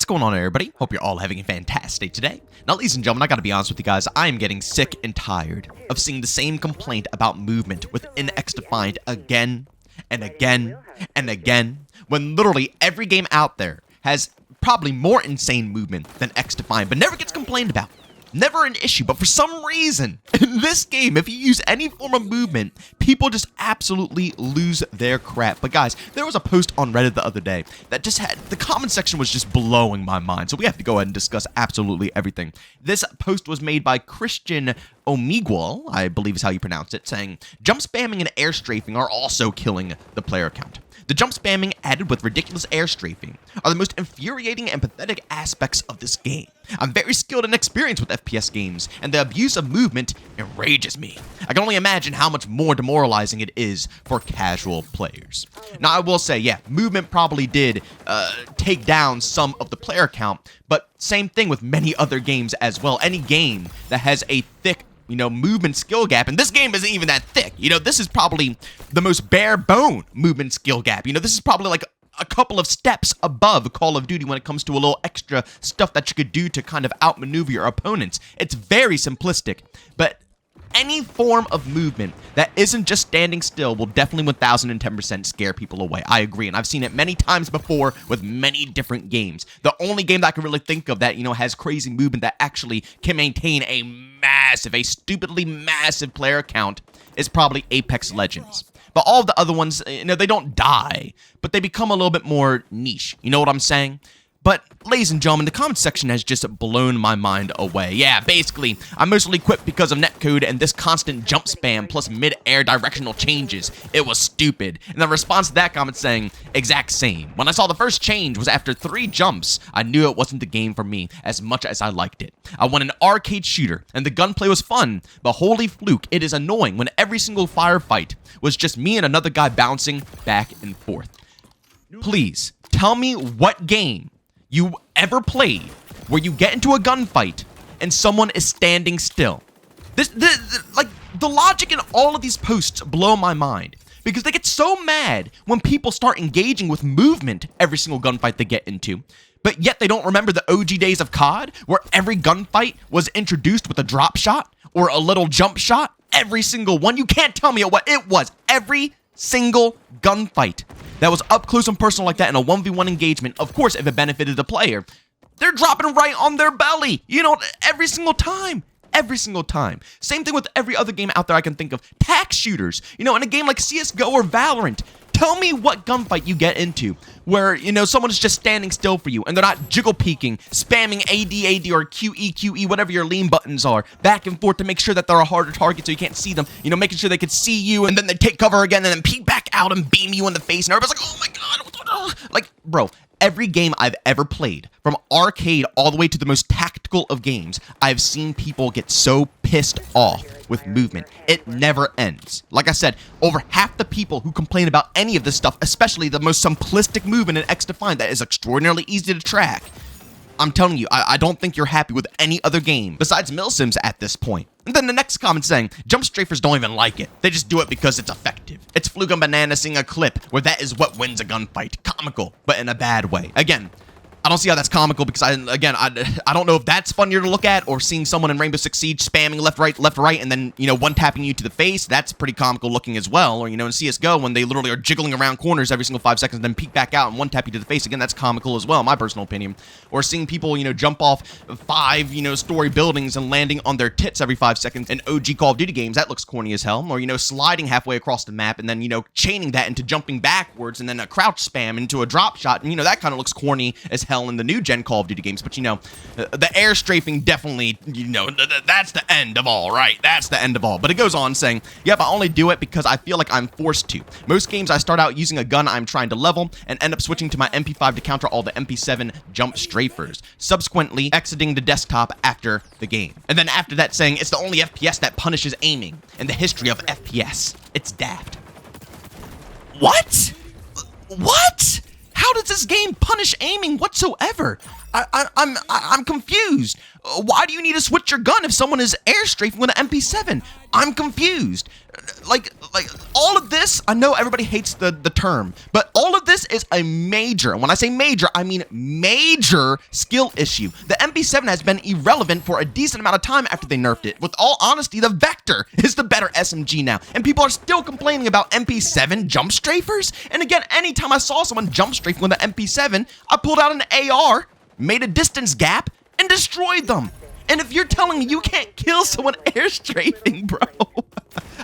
What's going on, everybody? Hope you're all having a fantastic day today. Now, ladies and gentlemen, I gotta be honest with you guys, I am getting sick and tired of seeing the same complaint about movement within XDefiant again and again and again, when literally every game out there has probably more insane movement than XDefiant, but never gets complained about. Never an issue, but for some reason, in this game, if you use any form of movement, people just absolutely lose their crap. But guys, there was a post on Reddit the other day that just had, the comment section was just blowing my mind, so we have to go ahead and discuss absolutely everything. This post was made by Christian Omiguel, I believe is how you pronounce it, saying, jump spamming and air strafing are also killing the player count. The jump spamming added with ridiculous air strafing are the most infuriating and pathetic aspects of this game. I'm very skilled and experienced with FPS games, and the abuse of movement enrages me. I can only imagine how much more demoralizing it is for casual players. Now, I will say, yeah, movement probably did take down some of the player count, but same thing with many other games as well. Any game that has a thick movement skill gap, and this game isn't even that thick. This is probably the most bare bone movement skill gap. This is probably like a couple of steps above Call of Duty when it comes to a little extra stuff that you could do to kind of outmaneuver your opponents. It's very simplistic, but any form of movement that isn't just standing still will definitely 1010% scare people away. I agree, and I've seen it many times before with many different games. The only game that I can really think of that, has crazy movement that actually can maintain a stupidly massive player count is probably Apex Legends. But all of the other ones, they don't die, but they become a little bit more niche. You know what I'm saying? But, ladies and gentlemen, the comment section has just blown my mind away. Yeah, basically, I'm mostly equipped because of netcode and this constant jump spam plus mid-air directional changes. It was stupid. And the response to that comment saying, exact same. When I saw the first change was after 3 jumps, I knew it wasn't the game for me as much as I liked it. I want an arcade shooter, and the gunplay was fun, but holy fluke, it is annoying when every single firefight was just me and another guy bouncing back and forth. Please, tell me what game you ever played where you get into a gunfight and someone is standing still. Like, the logic in all of these posts blow my mind because they get so mad when people start engaging with movement every single gunfight they get into, but yet they don't remember the OG days of COD where every gunfight was introduced with a drop shot or a little jump shot. Every single one. You can't tell me what it was. Every single gunfight that was up close and personal like that in a 1v1 engagement, of course, if it benefited the player, they're dropping right on their belly, every single time. Every single time. Same thing with every other game out there I can think of. Tax shooters, in a game like CSGO or Valorant. Tell me what gunfight you get into where, someone is just standing still for you and they're not jiggle peeking, spamming AD or QE, whatever your lean buttons are, back and forth to make sure that they're a harder target so you can't see them, making sure they could see you and then they take cover again and then peek back out and beam you in the face and everybody's like, oh my god, like, bro. Every game I've ever played, from arcade all the way to the most tactical of games, I've seen people get so pissed off with movement. It never ends. Like I said, over half the people who complain about any of this stuff, especially the most simplistic movement in XDefiant that is extraordinarily easy to track, I'm telling you, I don't think you're happy with any other game besides Milsims at this point. And then the next comment saying, jump strafers don't even like it. They just do it because it's effective. It's Fluke and Banana seeing a clip where that is what wins a gunfight. Comical, but in a bad way. Again, I don't see how that's comical because, I don't know if that's funnier to look at or seeing someone in Rainbow Six Siege spamming left, right, and then, one-tapping you to the face. That's pretty comical looking as well. Or, in CSGO, when they literally are jiggling around corners every single 5 seconds and then peek back out and one-tap you to the face. Again, that's comical as well, in my personal opinion. Or seeing people, jump off 5, story buildings and landing on their tits every 5 seconds in OG Call of Duty games. That looks corny as hell. Or, sliding halfway across the map and then, chaining that into jumping backwards and then a crouch spam into a drop shot. And, that kind of looks corny as hell in the new gen Call of Duty games, but the air strafing definitely, that's the end of all, right? That's the end of all. But it goes on saying, yep, I only do it because I feel like I'm forced to. Most games I start out using a gun I'm trying to level and end up switching to my MP5 to counter all the MP7 jump strafers, subsequently exiting the desktop after the game. And then after that saying, it's the only FPS that punishes aiming in the history of FPS. It's daft. What? What? How does this game punish aiming whatsoever? I'm confused. Why do you need to switch your gun if someone is airstrafing with an MP7? I'm confused. Like all of this, I know everybody hates the term, but all of this is a major, and when I say major, I mean major skill issue. The MP7 has been irrelevant for a decent amount of time after they nerfed it. With all honesty, the Vector is the better SMG now, and people are still complaining about MP7 jump strafers. And again, anytime I saw someone jump strafing with an MP7, I pulled out an AR, made a distance gap, and destroyed them. And if you're telling me you can't kill someone airstrafing, bro,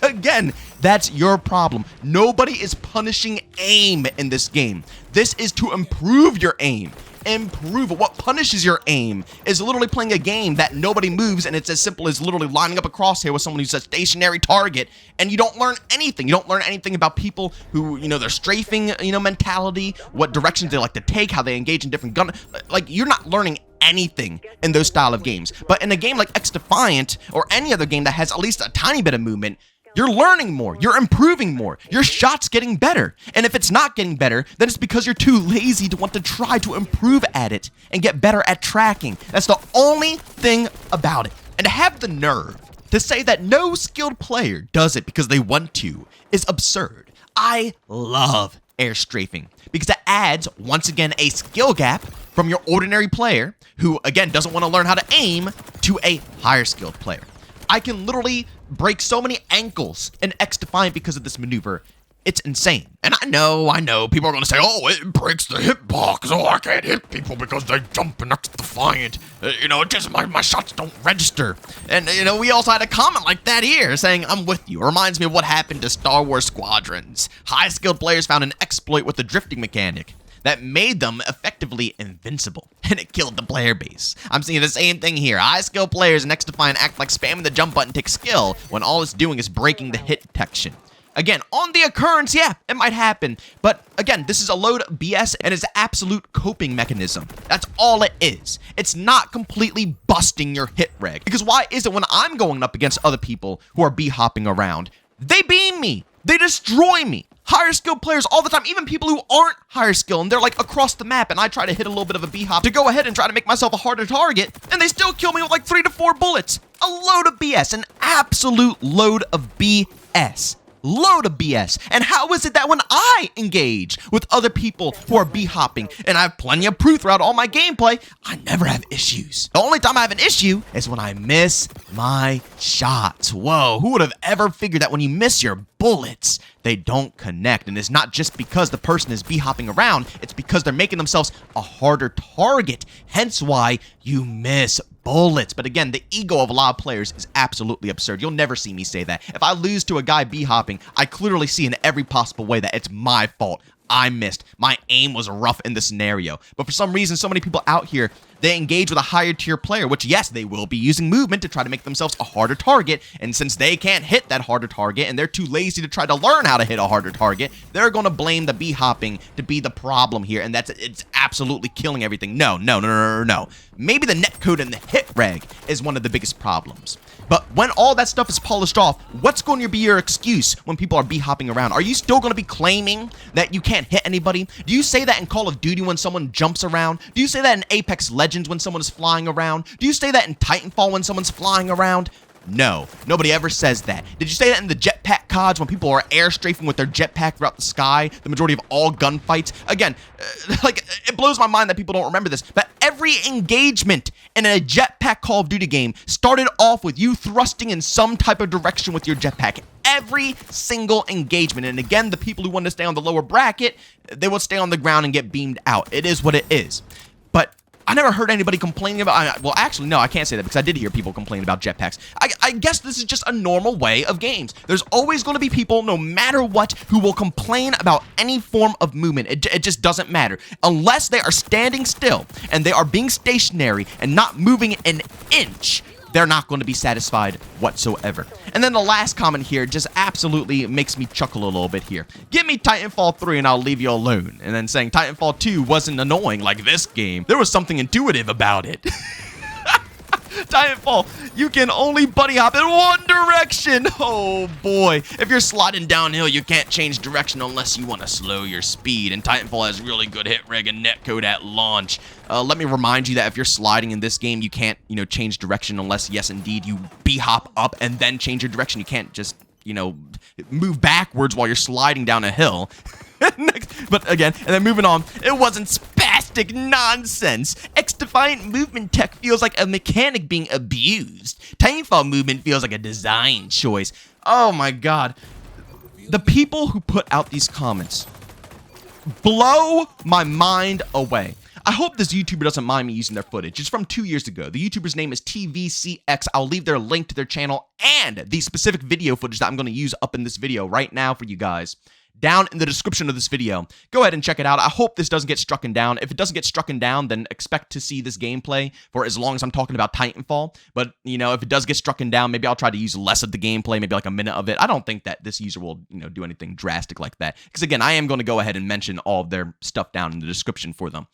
again, that's your problem. Nobody is punishing aim in this game. This is to improve your aim. Improve it. What punishes your aim is literally playing a game that nobody moves, and it's as simple as literally lining up a crosshair with someone who's a stationary target, and you don't learn anything. You don't learn anything about people who, their strafing, mentality, what directions they like to take, how they engage in different gun. Like, you're not learning anything in those style of games. But in a game like XDefiant or any other game that has at least a tiny bit of movement, you're learning more, you're improving more, your shot's getting better. And if it's not getting better, then it's because you're too lazy to want to try to improve at it and get better at tracking. That's the only thing about it. And to have the nerve to say that no skilled player does it because they want to is absurd. I love air strafing because it adds, once again, a skill gap from your ordinary player who, again, doesn't want to learn how to aim to a higher skilled player. I can literally break so many ankles in XDefiant because of this maneuver. It's insane. And I know, people are going to say, oh, it breaks the hitbox. Oh, I can't hit people because they jump in XDefiant. It just, my shots don't register. And, we also had a comment like that here saying, I'm with you. It reminds me of what happened to Star Wars Squadrons. High-skilled players found an exploit with the drifting mechanic that made them effectively invincible, and it killed the player base. I'm seeing the same thing here. High-skill players in XDefiant act like spamming the jump button takes skill when all it's doing is breaking the hit detection. Again, on the occurrence, yeah, it might happen, but again, this is a load of BS, and it's an absolute coping mechanism. That's all it is. It's not completely busting your hit reg, because why is it when I'm going up against other people who are B-hopping around, they beam me, they destroy me. Higher skill players all the time, even people who aren't higher skill, and they're like across the map, and I try to hit a little bit of a B-hop to go ahead and try to make myself a harder target, and they still kill me with like 3 to 4 bullets. A load of BS, an absolute load of BS. Load of BS. And how is it that when I engage with other people who are B-hopping, and I have plenty of proof throughout all my gameplay, I never have issues. The only time I have an issue is when I miss my shots. Whoa, who would have ever figured that when you miss your bullets, they don't connect? And it's not just because the person is B-hopping around, it's because they're making themselves a harder target. Hence why you miss bullets. But again, the ego of a lot of players is absolutely absurd. You'll never see me say that. If I lose to a guy B-hopping, I clearly see in every possible way that it's my fault. I missed. My aim was rough in the scenario. But for some reason, so many people out here, they engage with a higher tier player, which yes, they will be using movement to try to make themselves a harder target. And since they can't hit that harder target and they're too lazy to try to learn how to hit a harder target, they're going to blame the B-hopping to be the problem here. And it's absolutely killing everything. No. Maybe the netcode and the hit reg is one of the biggest problems. But when all that stuff is polished off, what's going to be your excuse when people are B-hopping around? Are you still going to be claiming that you can't hit anybody? Do you say that in Call of Duty when someone jumps around? Do you say that in Apex Legends when someone is flying around? Do you say that in Titanfall when someone's flying around? No, nobody ever says that. Did you say that in the jetpack CODs when people are air strafing with their jetpack throughout the sky? The majority of all gunfights? Again, it blows my mind that people don't remember this, but every engagement in a jetpack Call of Duty game started off with you thrusting in some type of direction with your jetpack. Every single engagement. And again, the people who want to stay on the lower bracket, they will stay on the ground and get beamed out. It is what it is. But I never heard anybody complaining about, well, actually, no, I can't say that because I did hear people complain about jetpacks. I guess this is just a normal way of games. There's always going to be people, no matter what, who will complain about any form of movement. It just doesn't matter. Unless they are standing still and they are being stationary and not moving an inch, they're not going to be satisfied whatsoever. And then the last comment here just absolutely makes me chuckle a little bit here. Give me Titanfall 3 and I'll leave you alone. And then saying Titanfall 2 wasn't annoying like this game. There was something intuitive about it. Titanfall, you can only buddy hop in one direction. Oh boy. If you're sliding downhill, you can't change direction unless you want to slow your speed. And Titanfall has really good hit reg and netcode at launch. Let me remind you that if you're sliding in this game, you can't, change direction unless, yes, indeed, you B-hop up and then change your direction. You can't just, move backwards while you're sliding down a hill. But again, and then moving on, it wasn't spastic nonsense. XDefiant movement tech feels like a mechanic being abused. Titanfall movement feels like a design choice. Oh my god. The people who put out these comments blow my mind away. I hope this YouTuber doesn't mind me using their footage. It's from 2 years ago. The YouTuber's name is TVCX. I'll leave their link to their channel and the specific video footage that I'm going to use up in this video right now for you guys down in the description of this video. Go ahead and check it out. I hope this doesn't get struck down. If it doesn't get struck down, then expect to see this gameplay for as long as I'm talking about Titanfall. But, if it does get struck down, maybe I'll try to use less of the gameplay, maybe like a minute of it. I don't think that this user will, do anything drastic like that. Because again, I am going to go ahead and mention all of their stuff down in the description for them.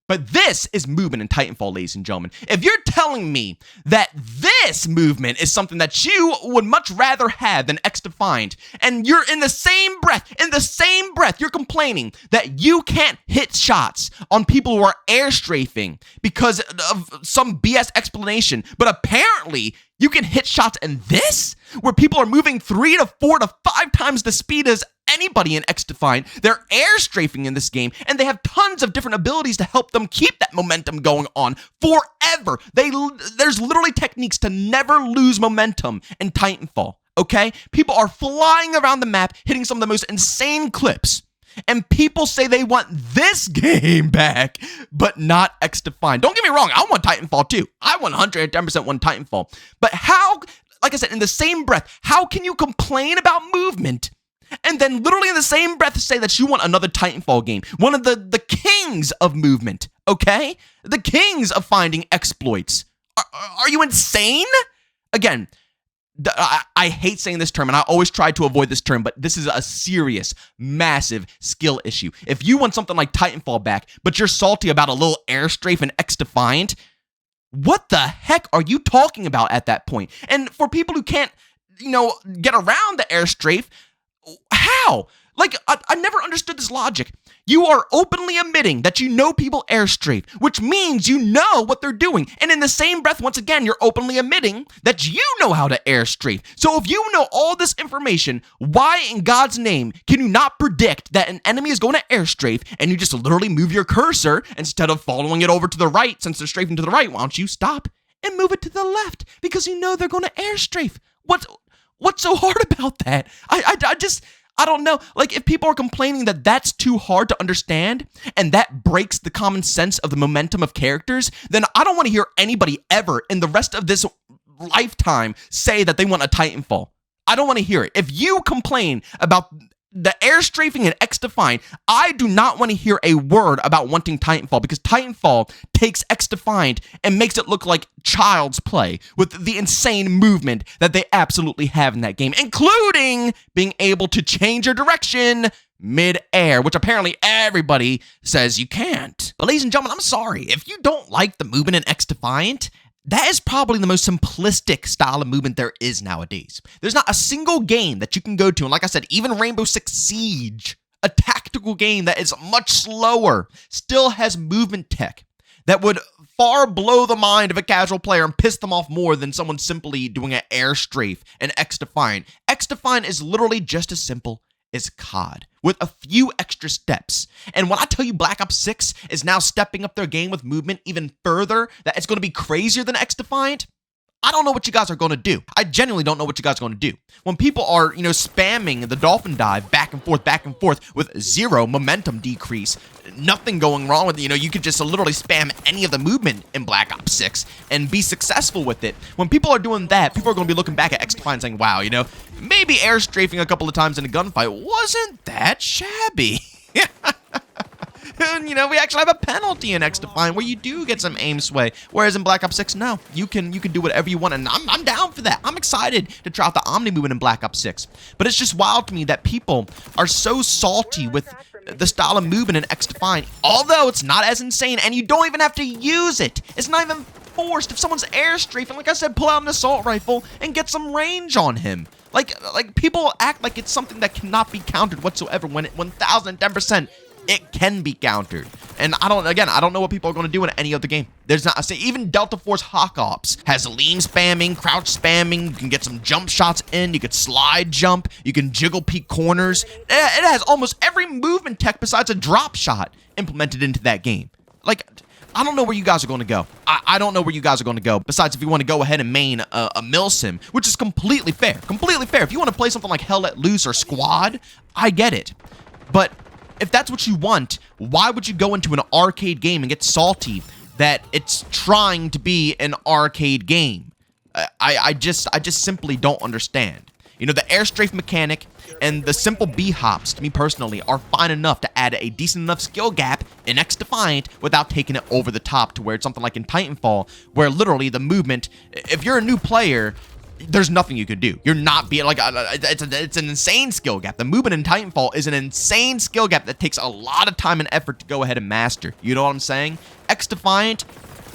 But this is movement in Titanfall, ladies and gentlemen. If you're telling me that this movement is something that you would much rather have than XDefiant, and you're in the same breath, you're complaining that you can't hit shots on people who are air strafing because of some BS explanation, but apparently you can hit shots in this, where people are moving 3 to 4 to 5 times the speed as anybody in XDefiant. They're air strafing in this game, and they have tons of different abilities to help them keep that momentum going on forever. There's literally techniques to never lose momentum in Titanfall, okay? People are flying around the map, hitting some of the most insane clips, and people say they want this game back, but not XDefiant. Don't get me wrong, I want Titanfall too. I 110% want Titanfall. But how, like I said, in the same breath, how can you complain about movement and then literally in the same breath say that you want another Titanfall game? One of the kings of movement, okay? The kings of finding exploits. Are you insane? Again, I hate saying this term, and I always try to avoid this term, but this is a serious, massive skill issue. If you want something like Titanfall back, but you're salty about a little air strafe in XDefiant, what the heck are you talking about at that point? And for people who can't, get around the air strafe, how? Like, I never understood this logic. You are openly admitting that people air strafe, which means you know what they're doing. And in the same breath, once again, you're openly admitting that you know how to air strafe. So if you know all this information, why in God's name can you not predict that an enemy is going to air strafe and you just literally move your cursor instead of following it over to the right? Since they're strafing to the right, why don't you stop and move it to the left? Because you know they're going to air strafe. What's so hard about that? I don't know. Like, if people are complaining that that's too hard to understand and that breaks the common sense of the momentum of characters, then I don't want to hear anybody ever in the rest of this lifetime say that they want a Titanfall. I don't want to hear it. If you complain about the air strafing in XDefiant, I do not want to hear a word about wanting Titanfall, because Titanfall takes XDefiant and makes it look like child's play with the insane movement that they absolutely have in that game, including being able to change your direction mid-air, which apparently everybody says you can't. But ladies and gentlemen, I'm sorry. If you don't like the movement in XDefiant, that is probably the most simplistic style of movement there is nowadays. There's not a single game that you can go to, and like I said, even Rainbow Six Siege, a tactical game that is much slower, still has movement tech that would far blow the mind of a casual player and piss them off more than someone simply doing an air strafe in XDefiant. XDefiant is literally just as simple as COD, with a few extra steps. And when I tell you Black Ops 6 is now stepping up their game with movement even further, that it's going to be crazier than XDefiant, I don't know what you guys are going to do. I genuinely don't know what you guys are going to do. When people are, spamming the dolphin dive back and forth with zero momentum decrease, nothing going wrong with it, you could just literally spam any of the movement in Black Ops 6 and be successful with it. When people are doing that, people are going to be looking back at XDefiant and saying, wow, maybe air strafing a couple of times in a gunfight wasn't that shabby. And, we actually have a penalty in XDefiant where you do get some aim sway, whereas in Black Ops 6, no, you can do whatever you want, and I'm down for that. I'm excited to try out the Omni movement in Black Ops 6, but it's just wild to me that people are so salty with the style of movement in XDefiant, although it's not as insane, and you don't even have to use it. It's not even forced if someone's airstrafing, like I said, pull out an assault rifle and get some range on him. Like people act like it's something that cannot be countered whatsoever when 1010% it can be countered. And I don't know what people are going to do in any other game. There's not, say, even Delta Force Hawk Ops has lean spamming, crouch spamming. You can get some jump shots in. You could slide jump. You can jiggle peek corners. It has almost every movement tech besides a drop shot implemented into that game. Like, I don't know where you guys are going to go. I don't know where you guys are going to go. Besides, if you want to go ahead and main a milsim, which is completely fair. Completely fair. If you want to play something like Hell Let Loose or Squad, I get it. But if that's what you want, why would you go into an arcade game and get salty that it's trying to be an arcade game? I just simply don't understand. You know, the airstrafe mechanic and the simple B-hops, to me personally, are fine enough to add a decent enough skill gap in XDefiant without taking it over the top to where it's something like in Titanfall, where literally the movement, if you're a new player, there's nothing you can do. You're not being like, it's an insane skill gap. The movement in Titanfall is an insane skill gap that takes a lot of time and effort to go ahead and master. You know what I'm saying? XDefiant,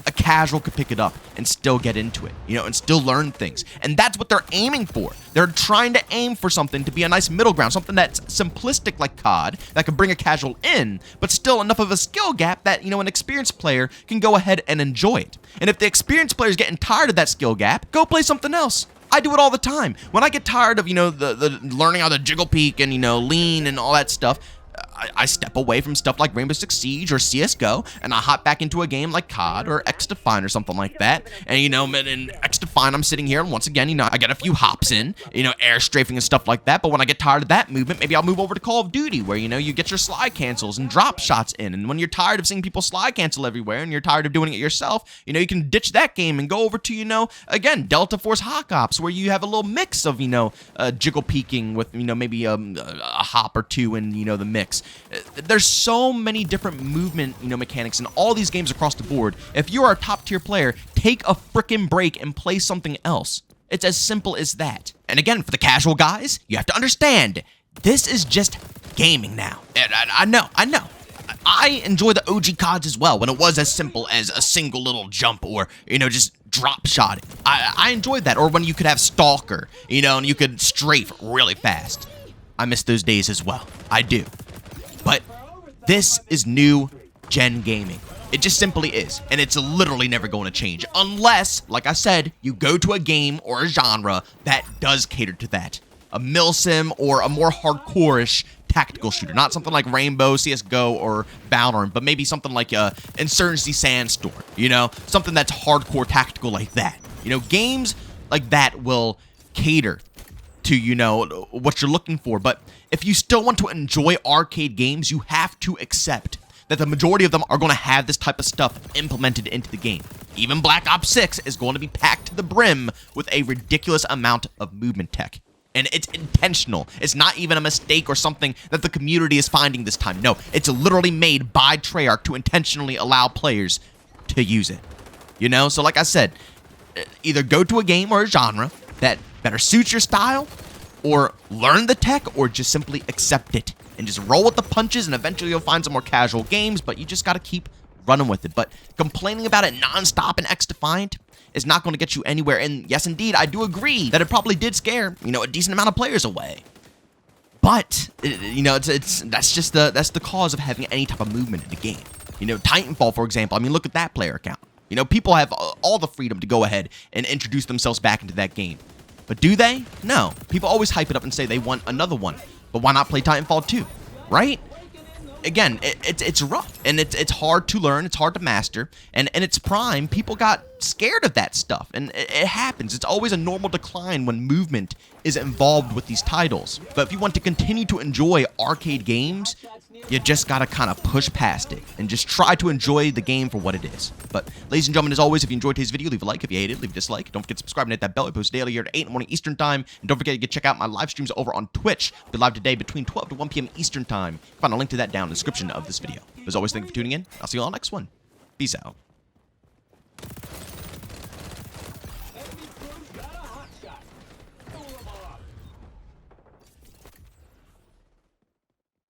a casual could pick it up and still get into it, you know, and still learn things. And that's what they're aiming for. They're trying to aim for something to be a nice middle ground, something that's simplistic like COD, that can bring a casual in, but still enough of a skill gap that, you know, an experienced player can go ahead and enjoy it. And if the experienced player is getting tired of that skill gap, go play something else. I do it all the time. When I get tired of, you know, the learning how to jiggle peek and, you know, lean and all that stuff, I step away from stuff like Rainbow Six Siege or CSGO, and I hop back into a game like COD or XDefiant or something like that. And, you know, in XDefiant, I'm sitting here, and once again, you know, I get a few hops in, you know, air strafing and stuff like that. But when I get tired of that movement, maybe I'll move over to Call of Duty, where, you know, you get your slide cancels and drop shots in. And when you're tired of seeing people slide cancel everywhere and you're tired of doing it yourself, you know, you can ditch that game and go over to, you know, again, Delta Force Hawk Ops, where you have a little mix of, you know, jiggle peeking with, you know, maybe a hop or two in, you know, the mix. There's so many different movement, you know, mechanics in all these games across the board. If you are a top tier player, take a frickin' break and play something else. It's as simple as that. And again, for the casual guys, you have to understand, this is just gaming now. And I know. I enjoy the OG CODs as well, when it was as simple as a single little jump or, you know, just drop shot. I enjoyed that. Or when you could have Stalker, you know, and you could strafe really fast. I miss those days as well. I do. But this is new gen gaming. It just simply is. And it's literally never going to change. Unless, like I said, you go to a game or a genre that does cater to that. A milsim or a more hardcore-ish tactical shooter. Not something like Rainbow, CSGO, or Valorant, but maybe something like Insurgency Sandstorm. You know, something that's hardcore tactical like that. You know, games like that will cater to, you know, what you're looking for. But if you still want to enjoy arcade games, you have to accept that the majority of them are going to have this type of stuff implemented into the game. Even Black Ops 6 is going to be packed to the brim with a ridiculous amount of movement tech. And it's intentional. It's not even a mistake or something that the community is finding this time. No, it's literally made by Treyarch to intentionally allow players to use it. You know, so like I said, either go to a game or a genre that better suits your style, or learn the tech, or just simply accept it and just roll with the punches, and eventually you'll find some more casual games, but you just got to keep running with it. But complaining about it nonstop in XDefiant is not going to get you anywhere. And yes, indeed, I do agree that it probably did scare, you know, a decent amount of players away. But you know, that's the cause of having any type of movement in the game. You know, Titanfall, for example. I mean, look at that player count. You know, people have all the freedom to go ahead and introduce themselves back into that game. But do they? No. People always hype it up and say they want another one. But why not play Titanfall 2? Right? Again, it's rough, and it's hard to learn, it's hard to master, and in its prime, people got scared of that stuff, and it happens. It's always a normal decline when movement is involved with these titles. But if you want to continue to enjoy arcade games, you just gotta kind of push past it and just try to enjoy the game for what it is. But ladies and gentlemen, as always, if you enjoyed today's video, leave a like. If you hated it, leave a dislike. Don't forget to subscribe and hit that bell. I post daily here at 8 in the morning Eastern time. And don't forget to check out my live streams over on Twitch. I'll be live today between 12 to 1 p.m. Eastern time. Find a link to that down in the description of this video. As always, thank you for tuning in. I'll see you all next one. Peace out.